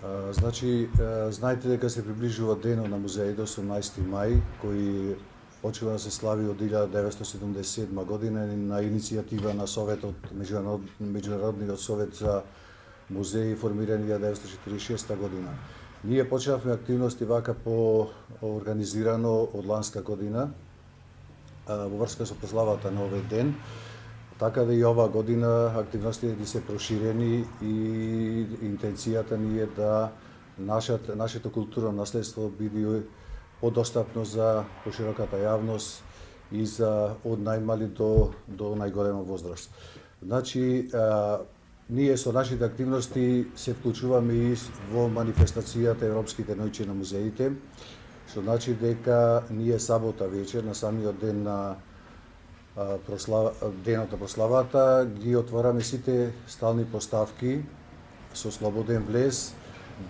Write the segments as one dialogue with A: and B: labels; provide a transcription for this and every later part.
A: Знаете дека се приближува денот на музеите 18 мај, кој почува да се слави од 1977 година на иницијатива на Советот, Меѓународниот совет за музеи формиран 1946 година. Ние почнавме активности вака по организирано од ланска година во врска со прославата на овој ден. Така да и оваа година активностите ги се проширени и интенцијата ни е да нашето културно наследство биде подостапно за пошироката јавност и за од најмали до најголема возраст. Ние со нашите активности се вклучуваме и во манифестацијата Европските ноќи на музеите, што значи дека ние сабота вечер на самиот ден на денот на прославата ги отвораме сите стални поставки со слободен влез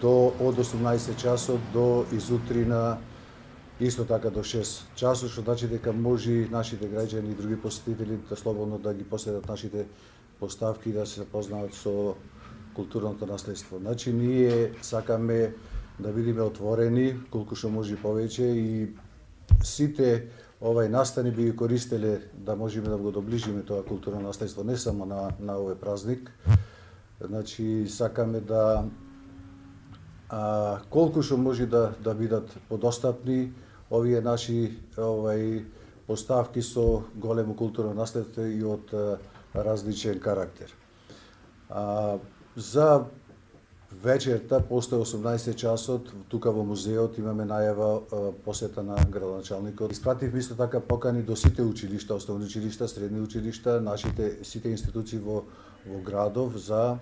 A: од 18 часот до изутрина, исто така до 6 часот, што значи дека може нашите граѓани и други посетители да слободно да ги посетат нашите поставки и да се запознаат со културното наследство. Ние сакаме да бидеме отворени колку што може повеќе и сите настани би ги користеле да можеме да го доближиме тоа културно наследство не само на овој празник. Сакаме да колку што може да бидат подостапни овие наши поставки со големо културно наследство и од различен карактер. За вечерта, после 18 часот, тука во музеот имаме најава посета на градоначалникот. Испративме исто така покани до сите училишта, основни училишта, средни училишта, нашите сите институции во градов за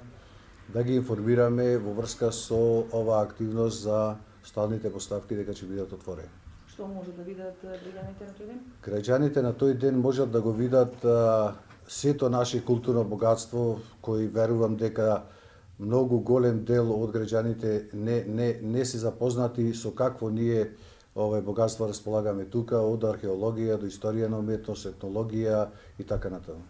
A: да ги информираме во врска со оваа активност за сталните поставки дека ќе бидат отворени.
B: Што може да видат граѓаните на тој ден?
A: Граѓаните на тој ден можат да го видат сето наше културно богатство, кој верувам дека многу голем дел од граѓаните не се запознати со какво ние богатство располагаме тука, од археологија до историја на уметност, етнологија и така натаму.